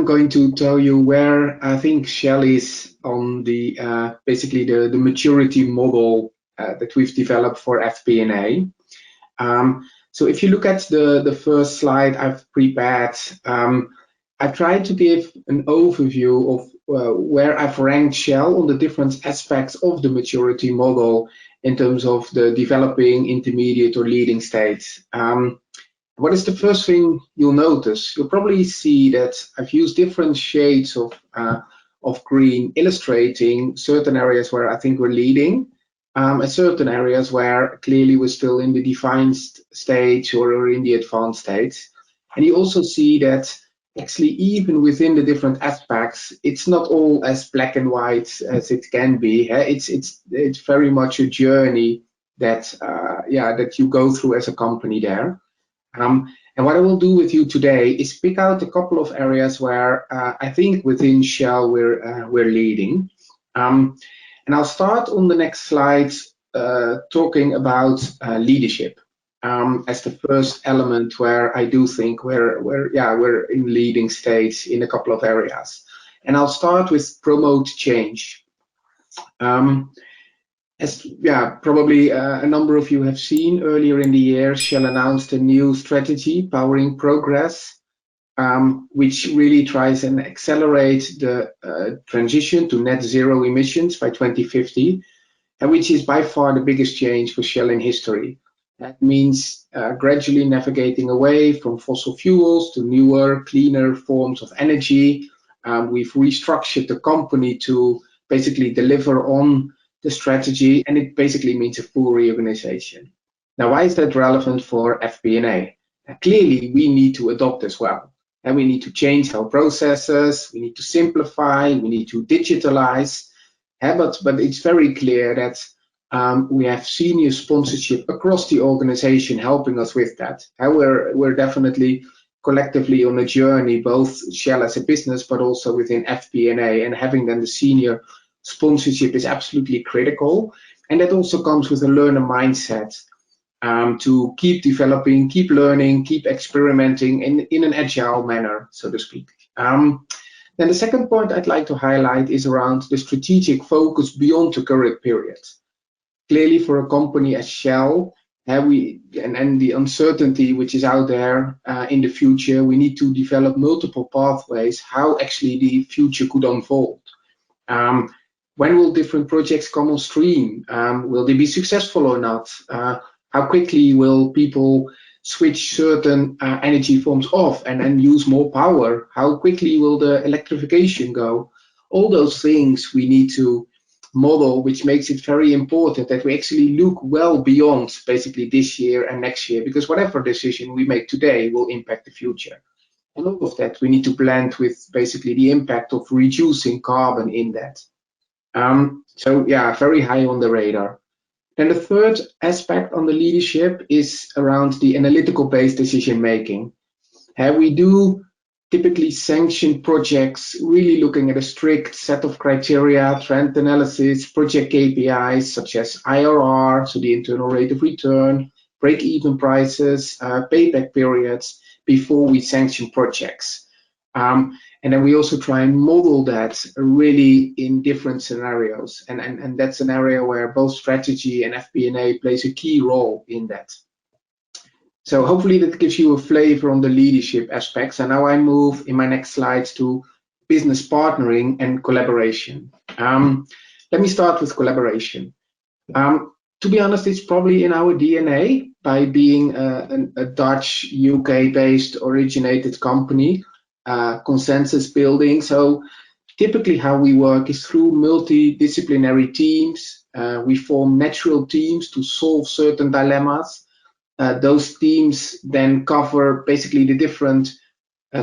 I'm going to tell you where I think Shell is on the basically the maturity model that we've developed for FP&A. So if you look at the first slide I've prepared, I tried to give an overview of where I've ranked Shell on the different aspects of the maturity model in terms of the developing, intermediate, or leading states. What is the first thing you'll notice? You'll probably see that I've used different shades of green, illustrating certain areas where I think we're leading, and certain areas where clearly we're still in the defined stage or in the advanced stage. And you also see that actually even within the different aspects, it's not all as black and white as it can be. It's very much a journey that that you go through as a company there. And what I will do with you today is pick out a couple of areas where I think within Shell we're leading. And I'll start on the next slide talking about leadership as the first element where I do think we're in leading states in a couple of areas. And I'll start with promote change. Probably a number of you have seen earlier in the year, Shell announced a new strategy, Powering Progress, which really tries and accelerate the transition to net zero emissions by 2050, and which is by far the biggest change for Shell in history. That means gradually navigating away from fossil fuels to newer, cleaner forms of energy. We've restructured the company to basically deliver on the strategy, and it basically means a full reorganization. Now, why is that relevant for FP&A? Clearly, we need to adopt as well, and we need to change our processes, we need to simplify, we need to digitalize, but it's very clear that we have senior sponsorship across the organization helping us with that. And we're definitely collectively on a journey, both Shell as a business, but also within FP&A, and having then the senior sponsorship is absolutely critical. And that also comes with a learner mindset to keep developing, keep learning, keep experimenting in an agile manner, so to speak. Then the second point I'd like to highlight is around the strategic focus beyond the current period. Clearly, for a company as Shell, and the uncertainty which is out there in the future, we need to develop multiple pathways how actually the future could unfold. When will different projects come on stream? Will they be successful or not? How quickly will people switch certain energy forms off and use more power? How quickly will the electrification go? All those things we need to model, which makes it very important that we actually look well beyond basically this year and next year, because whatever decision we make today will impact the future. And all of that we need to blend with basically the impact of reducing carbon in that. Very high on the radar. And the third aspect on the leadership is around the analytical-based decision making. We do typically sanction projects really looking at a strict set of criteria, trend analysis, project KPIs such as IRR, so the internal rate of return, break-even prices, payback periods before we sanction projects. And then we also try and model that really in different scenarios. And that's an area where both strategy and FP&A plays a key role in that. So hopefully that gives you a flavor on the leadership aspects. And now I move in my next slides to business partnering and collaboration. Let me start with collaboration. To be honest, it's probably in our DNA by being a Dutch, UK-based originated company. Consensus building. So typically how we work is through multidisciplinary teams. We form natural teams to solve certain dilemmas. Those teams then cover basically the different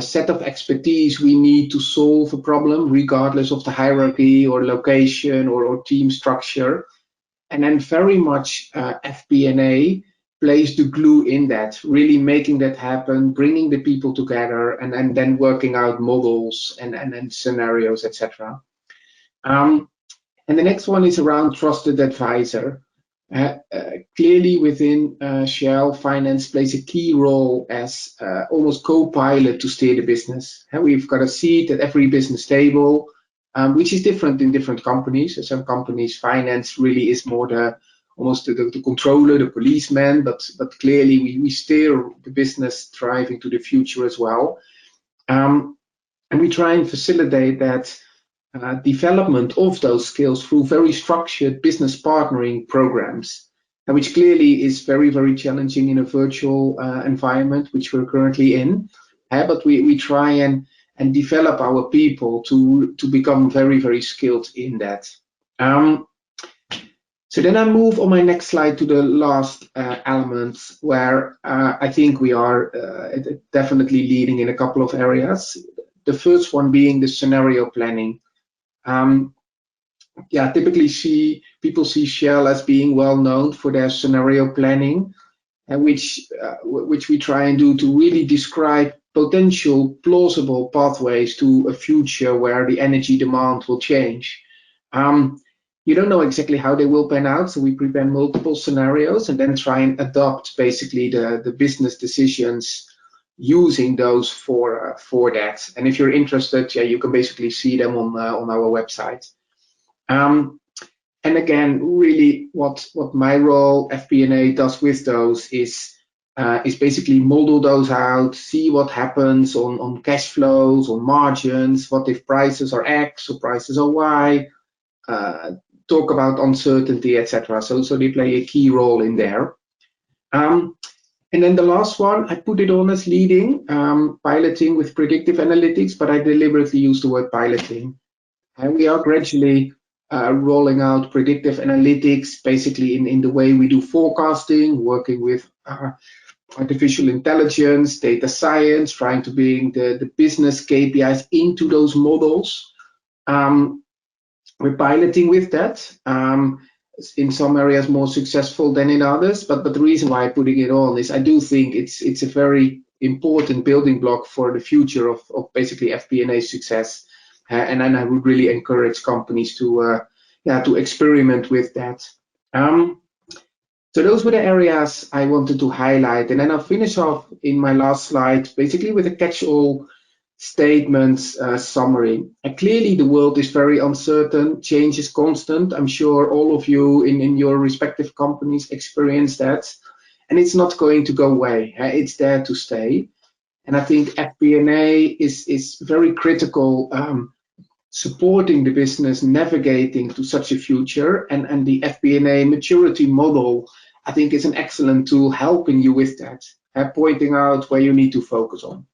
set of expertise we need to solve a problem, regardless of the hierarchy or location or team structure. And then very much FP&A plays the glue in that, really making that happen, bringing the people together, and then working out models and scenarios, etc. And the next one is around trusted advisor. Clearly within Shell, finance plays a key role as almost co-pilot to steer the business. And we've got a seat at every business table, which is different in different companies. In some companies, finance really is more almost the controller, the policeman, but clearly we steer the business driving to the future as well. And we try and facilitate that development of those skills through very structured business partnering programs, which clearly is very, very challenging in a virtual environment, which we're currently in. But we try and develop our people to become very, very skilled in that. So then I move on my next slide to the last element, where I think we are definitely leading in a couple of areas. The first one being the scenario planning. Typically people see Shell as being well known for their scenario planning, and which we try and do to really describe potential plausible pathways to a future where the energy demand will change. You don't know exactly how they will pan out, so we prepare multiple scenarios and then try and adopt basically the business decisions using those for that. And if you're interested, you can basically see them on our website. And again, really, what my role, FP&A, does with those is basically model those out, see what happens on cash flows, on margins, what if prices are X or prices are Y, talk about uncertainty, etc. So they play a key role in there. And then the last one, I put it on as leading, piloting with predictive analytics, but I deliberately use the word piloting. And we are gradually rolling out predictive analytics, basically in the way we do forecasting, working with artificial intelligence, data science, trying to bring the business KPIs into those models. We're piloting with that. In some areas more successful than in others, but the reason why I'm putting it on is I do think it's a very important building block for the future of basically FP&A success, and then I would really encourage companies to experiment with that. So those were the areas I wanted to highlight, and then I'll finish off in my last slide basically with a catch-all statements summary. And clearly the world is very uncertain, change is constant. I'm sure all of you in your respective companies experience that, and it's not going to go away. It's there to stay. And I think FP&A is very critical, supporting the business navigating to such a future, and the FP&A maturity model I think is an excellent tool helping you with that, pointing out where you need to focus on.